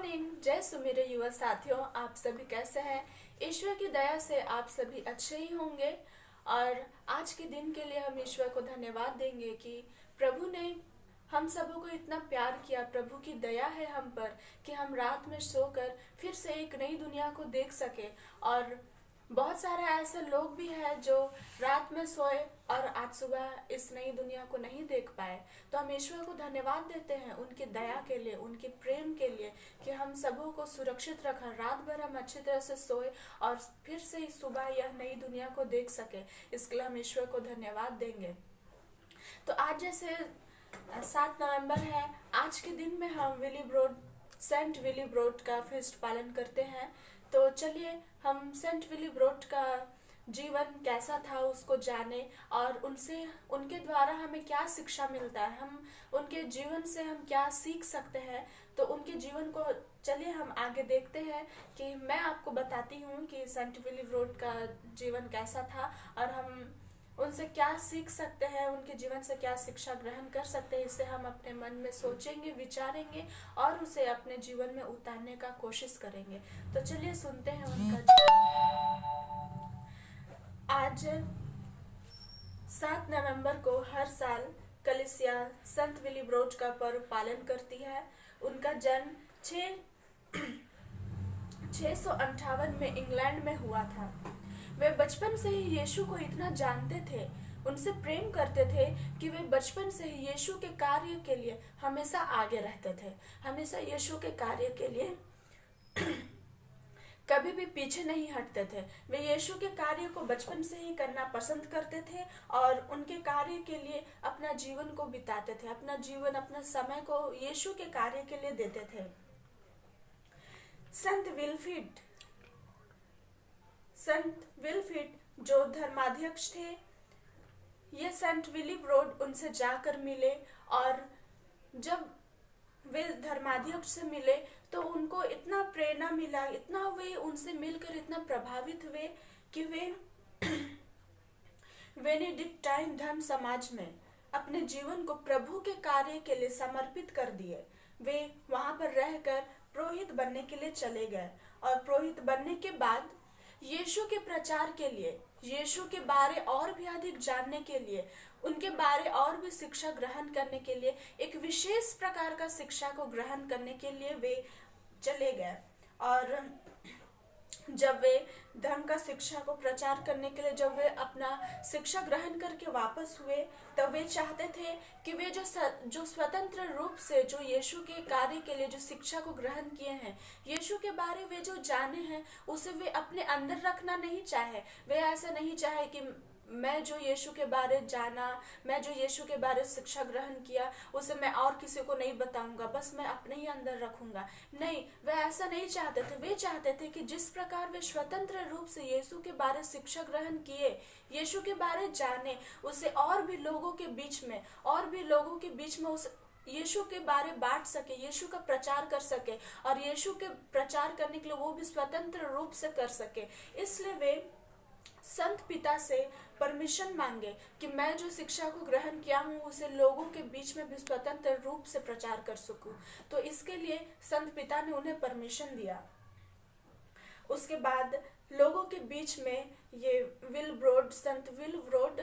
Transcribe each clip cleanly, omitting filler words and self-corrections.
Morning. जय सु मेरे युवा साथियों, आप सभी कैसे हैं? ईश्वर की दया से आप सभी अच्छे ही होंगे। और आज के दिन के लिए हम ईश्वर को धन्यवाद देंगे कि प्रभु ने हम सबों को इतना प्यार किया। प्रभु की दया है हम पर कि हम रात में सोकर फिर से एक नई दुनिया को देख सके। और बहुत सारे ऐसे लोग भी हैं जो रात में सोए और आज सुबह इस नई दुनिया को नहीं देख पाए। तो हम ईश्वर को धन्यवाद देते हैं उनकी दया के लिए, उनके प्रेम के लिए कि हम सबों को सुरक्षित रखा, रात भर हम अच्छी तरह से सोए और फिर से सुबह यह नई दुनिया को देख सके। इसके लिए हम ईश्वर को धन्यवाद देंगे। तो आज जैसे 7 नवंबर है, आज के दिन में हम सेंट विली ब्रोड का फेस्ट पालन करते हैं। तो चलिए हम सेंट विली ब्रोड का जीवन कैसा था उसको जाने और उनके द्वारा हमें क्या शिक्षा मिलता है, हम उनके जीवन से हम क्या सीख सकते हैं। तो उनके जीवन को चलिए हम आगे देखते हैं कि मैं आपको बताती हूँ कि सेंट विली ब्रोड का जीवन कैसा था और हम उनसे क्या सीख सकते हैं, उनके जीवन से क्या शिक्षा ग्रहण कर सकते हैं। इसे हम अपने मन में सोचेंगे, विचारेंगे और उसे अपने जीवन में उतारने का कोशिश करेंगे। तो चलिए सुनते हैं उनका जीवन। आज 7 नवंबर को हर साल कलीसिया संत विली ब्रोड का पर्व पालन करती है। उनका जन्म 658 में इंग्लैंड में हुआ था। वे बचपन से ही यीशु को इतना जानते थे, उनसे प्रेम करते थे कि वे बचपन से ही यीशु के कार्य के लिए हमेशा आगे रहते थे, हमेशा यीशु के कार्य के लिए कभी भी पीछे नहीं हटते थे। वे यीशु के कार्य को बचपन से ही करना पसंद करते थे और उनके कार्य के लिए अपना जीवन को बिताते थे, अपना जीवन, अपना समय को यीशु के कार्य के लिए देते थे। संत विलफ्रीड जो धर्माध्यक्ष थे, ये संत विली ब्रोड उनसे जाकर मिले और जब वे धर्माध्यक्ष से मिले तो उनको इतना प्रेरणा मिला, इतना वे उनसे मिलकर इतना प्रभावित हुए कि वे बेनेडिक्टाइन धर्म समाज में अपने जीवन को प्रभु के कार्य के लिए समर्पित कर दिए। वे वहां पर रहकर पुरोहित बनने के लिए चले गए और पुरोहित बनने के बाद यीशु के प्रचार के लिए, यीशु के बारे और भी अधिक जानने के लिए, उनके बारे और भी शिक्षा ग्रहण करने के लिए, एक विशेष प्रकार का शिक्षा को ग्रहण करने के लिए वे चले गए। और जब वे धर्म का शिक्षा को प्रचार करने के लिए जब वे अपना शिक्षा ग्रहण करके वापस हुए, तब वे चाहते थे कि वे जो स्वतंत्र रूप से जो यीशु के कार्य के लिए जो शिक्षा को ग्रहण किए हैं, यीशु के बारे वे जो जाने हैं, उसे वे अपने अंदर रखना नहीं चाहे। वे ऐसा नहीं चाहे कि मैं जो यीशु के बारे जाना, मैं जो यीशु के बारे शिक्षा ग्रहण किया, उसे मैं और किसी को नहीं बताऊंगा, बस मैं अपने ही अंदर रखूंगा। नहीं, वे ऐसा नहीं चाहते थे। वे चाहते थे कि जिस प्रकार वे स्वतंत्र रूप से यीशु के बारे शिक्षा ग्रहण किए, यीशु के बारे जाने, उसे और भी लोगों के बीच में उस यीशु के बारे बांट सके, यीशु का प्रचार कर सके और यीशु के प्रचार करने के लिए वो भी स्वतंत्र रूप से कर सके। इसलिए वे संत पिता से परमिशन मांगे कि मैं जो शिक्षा को ग्रहण किया हूँ उसे लोगों के बीच में भी स्वतंत्र रूप से प्रचार कर सकूं। तो इसके लिए संत पिता ने उन्हें परमिशन दिया। उसके बाद लोगों के बीच में संत विल ब्रोड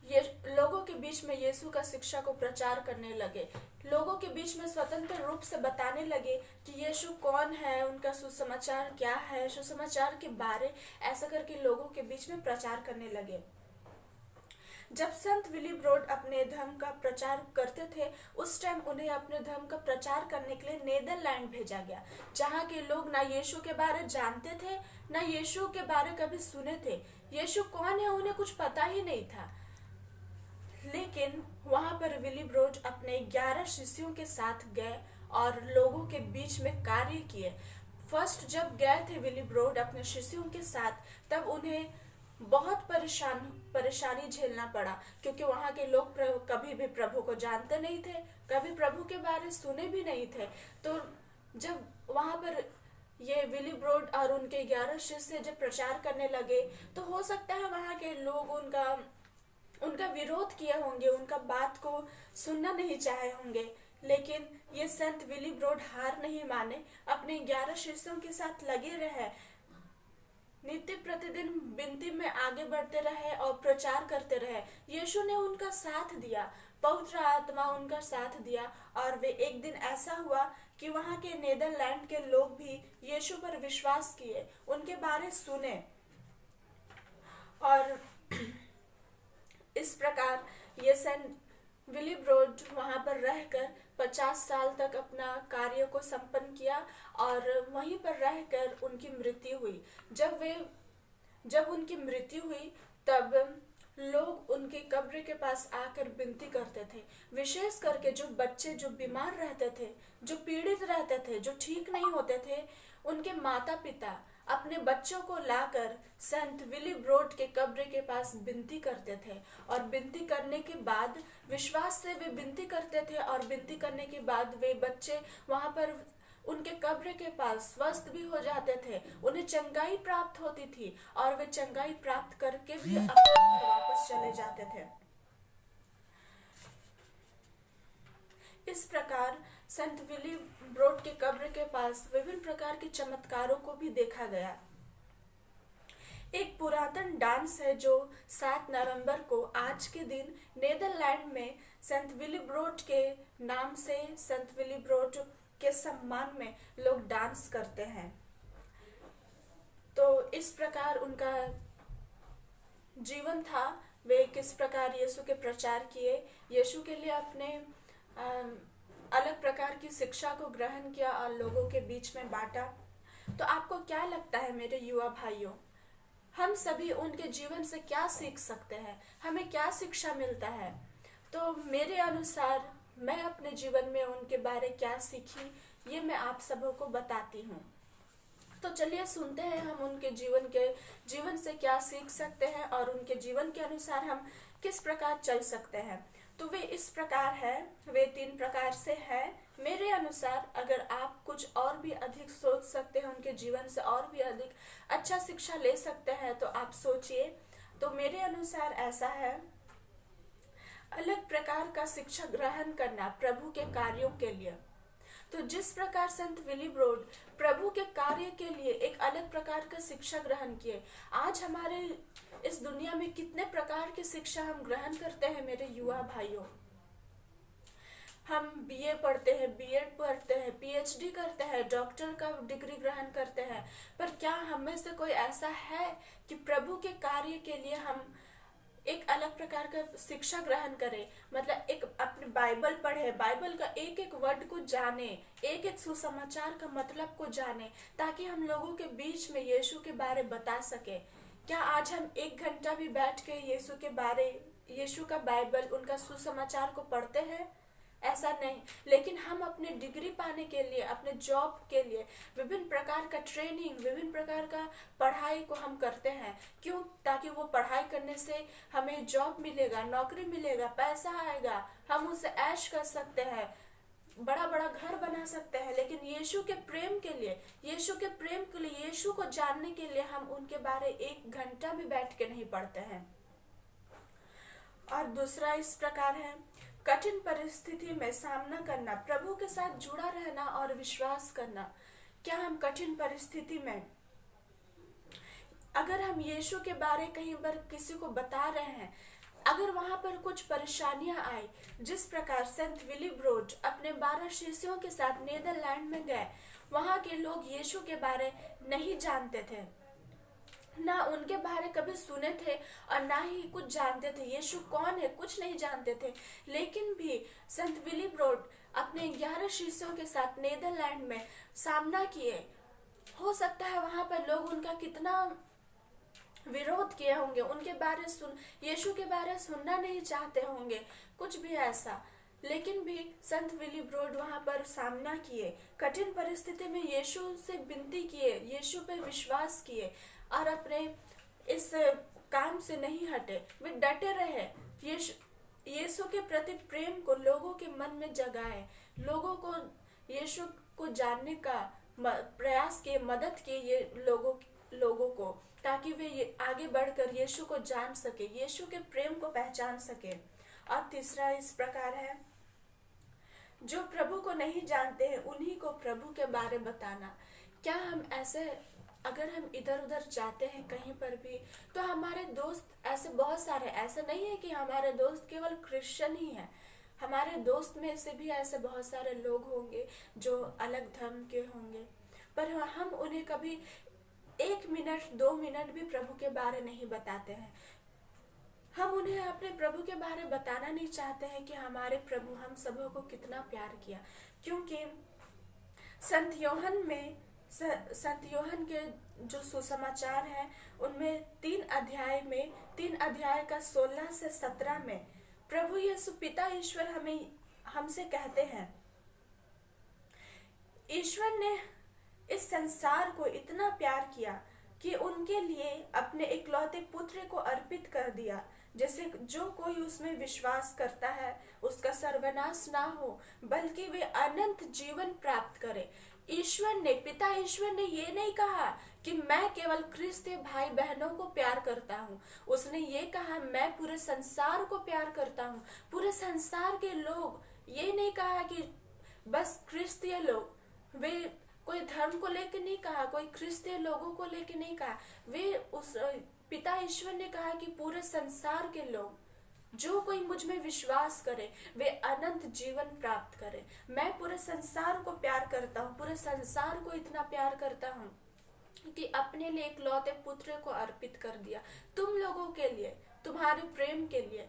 ये लोगों के बीच में यीशु का शिक्षा को प्रचार करने लगे, लोगों के बीच में स्वतंत्र रूप से बताने लगे कि यीशु कौन है, उनका सुसमाचार क्या है, सुसमाचार के बारे ऐसा करके लोगों के बीच में प्रचार करने लगे। जब संत विली ब्रोड अपने धर्म का प्रचार करते थे, उस टाइम उन्हें अपने धर्म का प्रचार करने के लिए नीदरलैंड भेजा गया, जहाँ के लोग ना यीशु के बारे जानते थे, ना यीशु के बारे कभी सुने थे। यीशु कौन है उन्हें कुछ पता ही नहीं था। लेकिन वहां पर विली ब्रोड अपने 11 शिष्यों के साथ गए और लोगों के बीच में कार्य किए। फर्स्ट जब गए थे विली ब्रोड अपने शिष्यों के साथ, तब उन्हें बहुत परेशानी झेलना पड़ा, क्योंकि वहां के लोग कभी भी प्रभु को जानते नहीं थे, कभी प्रभु के बारे सुने भी नहीं थे। तो जब वहां पर ये विली ब्रोड और उनके 11 शिष्य जब प्रचार करने लगे, तो हो सकता है वहां के लोग उनका विरोध किए होंगे, उनका बात को सुनना नहीं चाहे होंगे। लेकिन ये संत विली ब्रोड हार नहीं माने, अपने 11 शिष्यों के साथ लगे रहे, नित्य प्रतिदिन विनती में आगे बढ़ते रहे और प्रचार करते रहे। यीशु ने उनका साथ दिया, पवित्र आत्मा उनका साथ दिया, और वे एक दिन ऐसा हुआ कि वहां के नीदरलैंड के लोग भी यीशु पर विश्वास किए, उनके बारे सुने। और इस प्रकार ये सेंट विली ब्रोड वहां पर रहकर 50 साल तक अपना कार्य को संपन्न किया, और वहीं पर रहकर उनकी मृत्यु हुई। जब उनकी मृत्यु हुई तब लोग उनके कब्र के पास आकर विनती करते थे, विशेष करके जो बच्चे जो बीमार रहते थे, जो पीड़ित रहते थे, जो ठीक नहीं होते थे, उनके माता पिता अपने बच्चों को लाकर संत विली ब्रोड के कब्र के पास विनती करते थे, और विनती करने के बाद विश्वास से वे विनती करते थे, और विनती करने के बाद वे बच्चे वहां पर उनके कब्र के पास स्वस्थ भी हो जाते थे, उन्हें चंगाई प्राप्त होती थी, और वे चंगाई प्राप्त करके भी अपने घर वापस चले जाते थे। इस प्रकार संत विली ब्रोड के कब्र के पास विभिन्न प्रकार के चमत्कारों को भी देखा गया। एक पुरातन डांस है जो 7 नवंबर को आज के दिन नीदरलैंड में संत विली ब्रोड के नाम से, संत विली ब्रोड के सम्मान में लोग डांस करते हैं। तो इस प्रकार उनका जीवन था, वे किस प्रकार यीशु के प्रचार किए, यीशु के लिए अपने अलग प्रकार की शिक्षा को ग्रहण किया और लोगों के बीच में बांटा। तो आपको क्या लगता है मेरे युवा भाइयों, हम सभी उनके जीवन से क्या सीख सकते हैं, हमें क्या शिक्षा मिलता है? तो मेरे अनुसार मैं अपने जीवन में उनके बारे क्या सीखी, ये मैं आप सबों को बताती हूँ। तो चलिए सुनते हैं हम उनके जीवन से क्या सीख सकते हैं, और उनके जीवन के अनुसार हम किस प्रकार चल सकते हैं। तो वे इस प्रकार है, वे 3 प्रकार से है मेरे अनुसार। अगर आप कुछ और भी अधिक सोच सकते हैं, उनके जीवन से और भी अधिक अच्छा शिक्षा ले सकते हैं, तो आप सोचिए। तो मेरे अनुसार ऐसा है, अलग प्रकार का शिक्षा ग्रहण करना प्रभु के कार्यों के लिए। तो जिस प्रकार संत विली ब्रोड प्रभु के कार्य के लिए एक अलग प्रकार का शिक्षा ग्रहण किए, आज हमारे इस दुनिया में कितने प्रकार की शिक्षा हम ग्रहण करते हैं मेरे युवा भाइयों। हम बीए पढ़ते हैं, बीएड पढ़ते हैं, पीएचडी करते हैं, डॉक्टर का डिग्री ग्रहण करते हैं, पर क्या हम में से कोई ऐसा है कि प्रभु के कार्य के लिए हम एक अलग प्रकार का शिक्षा ग्रहण करें? मतलब एक अपने बाइबल पढ़े, बाइबल का एक एक वर्ड को जाने, एक एक सुसमाचार का मतलब को जाने, ताकि हम लोगों के बीच में यीशु के बारे बता सके। क्या आज हम 1 घंटा भी बैठ के यीशु के बारे, यीशु का बाइबल, उनका सुसमाचार को पढ़ते हैं? ऐसा नहीं। लेकिन हम अपने डिग्री पाने के लिए, अपने जॉब के लिए विभिन्न प्रकार का ट्रेनिंग, विभिन्न प्रकार का पढ़ाई को हम करते हैं। क्यों? ताकि वो पढ़ाई करने से हमें जॉब मिलेगा, नौकरी मिलेगा, पैसा आएगा, हम उससे ऐश कर सकते हैं, बड़ा बड़ा घर बना सकते हैं। लेकिन यीशु के प्रेम के लिए, यीशु के प्रेम के लिए, यीशु को जानने के लिए हम उनके बारे 1 घंटा भी बैठ के नहीं पढ़ते हैं। और दूसरा इस प्रकार है, कठिन परिस्थिति में सामना करना, प्रभु के साथ जुड़ा रहना और विश्वास करना। क्या हम कठिन परिस्थिति में, अगर हम यीशु के बारे कहीं पर किसी को बता रहे हैं, अगर वहां पर कुछ परेशानियां आई, जिस प्रकार संत विली ब्रोड अपने 12 शिष्यों के साथ नीदरलैंड में गए, वहां के लोग यीशु के बारे नहीं जानते थे, ना उनके बारे कभी सुने थे और ना ही कुछ जानते थे, यीशु कौन है कुछ नहीं जानते थे। लेकिन भी संत विली ब्रोड अपने 11 शिष्यों के साथ नीदरलैंड में सामना किए। हो सकता है वहां पर लोग उनका कितना विरोध किए होंगे, उनके बारे यीशु के बारे सुनना नहीं चाहते होंगे, कुछ भी ऐसा। लेकिन भी संत विली ब्रोड वहां पर सामना किए, कठिन परिस्थिति में यीशु से विनती किए, यीशु पे विश्वास किए और अपने इस काम से नहीं हटे, वे डटे रहे। यीशु के प्रति प्रेम को लोगों के मन में जगाए, लोगों को यीशु को जानने का प्रयास किए, मदद किए ये लोगों को, ताकि वे आगे बढ़कर यीशु को जान सके, यीशु के प्रेम को पहचान सके। और तीसरा इस प्रकार है, जो प्रभु को नहीं जानते हैं उन्हीं को प्रभु के बारे बताना। क्या हम ऐसे, अगर हम इधर उधर जाते हैं कहीं पर भी, तो हमारे दोस्त ऐसे बहुत सारे, ऐसे नहीं है कि हमारे दोस्त केवल क्रिश्चियन ही हैं, हमारे दोस्त में से भी ऐसे बहुत सारे लोग होंगे जो अलग धर्म के होंगे, पर हम उन्हें कभी 1 मिनट 2 मिनट भी प्रभु के बारे नहीं बताते हैं। हम उन्हें अपने प्रभु के बारे बताना नहीं चाहते हैं कि हमारे प्रभु हम सबों को कितना प्यार किया, क्योंकि संत योहन के जो सुसमाचार है उनमें 3 अध्याय का 16 से 17 में प्रभु यीशु पिता ईश्वर हमसे कहते हैं, ईश्वर ने इस संसार को इतना प्यार किया कि उनके लिए अपने इकलौते पुत्र को अर्पित कर दिया, जैसे जो कोई उसमें विश्वास करता है उसका सर्वनाश ना हो बल्कि वे अनंत जीवन प्राप्त करे। पिता ईश्वर ने ये नहीं कहा कि मैं केवल क्रिस्तीय भाई बहनों को प्यार करता हूँ, उसने ये कहा मैं पूरे संसार को प्यार करता हूँ। पूरे संसार के लोग, ये नहीं कहा कि बस क्रिस्तीय लोग, वे कोई धर्म को लेके नहीं कहा, कोई क्रिस्तीय लोगों को लेके नहीं कहा, वे उस पिता ईश्वर ने कहा कि पूरे संसार के लोग, जो कोई मुझ में विश्वास करे वे अनंत जीवन प्राप्त करे। मैं पूरे संसार को प्यार करता हूँ, पूरे संसार को इतना प्यार करता हूँ कि अपने लिए इकलौते पुत्र को अर्पित कर दिया, तुम लोगों के लिए, तुम्हारे प्रेम के लिए।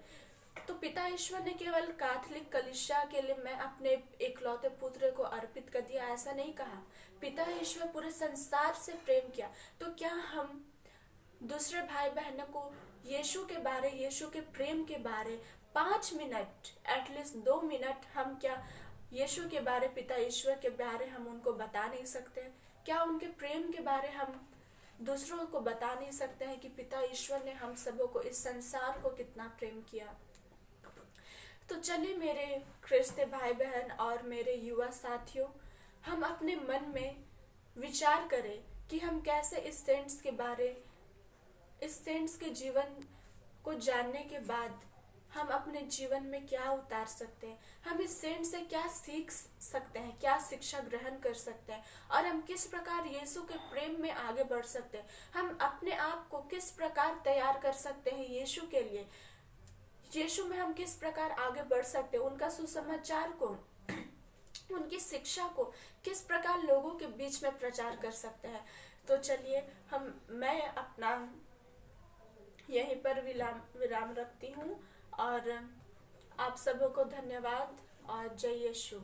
तो पिता ईश्वर ने केवल कैथोलिक कलीसिया के लिए मैं अपने इकलौते पुत्र को अर्पित कर दिया, ऐसा नहीं कहा। पिता ईश्वर पूरे संसार से प्रेम किया। तो क्या हम दूसरे भाई बहनों को यीशु के बारे, यीशु के प्रेम के बारे 5 मिनट, एटलीस्ट 2 मिनट, हम क्या यीशु के बारे, पिता ईश्वर के बारे हम उनको बता नहीं सकते? क्या उनके प्रेम के बारे हम दूसरों को बता नहीं सकते हैं कि पिता ईश्वर ने हम सबों को, इस संसार को कितना प्रेम किया? तो चलिए मेरे क्रिस्तीय भाई बहन और मेरे युवा साथियों, हम अपने मन में विचार करें कि हम कैसे इस सेंट्स के जीवन को जानने के बाद हम अपने जीवन में क्या उतार सकते हैं, हम इस सेंट से क्या सीख सकते हैं, क्या शिक्षा ग्रहण कर सकते हैं, और हम किस प्रकार यीशु के प्रेम में आगे बढ़ सकते हैं, हम अपने आप को किस प्रकार तैयार कर सकते हैं यीशु के लिए, यीशु में हम किस प्रकार आगे बढ़ सकते हैं, उनका सुसमाचार को, उनकी शिक्षा को किस प्रकार लोगों के बीच में प्रचार कर सकते हैं। तो चलिए मैं अपना यहीं पर विराम रखती हूँ और आप सबों को धन्यवाद और जय यीशु।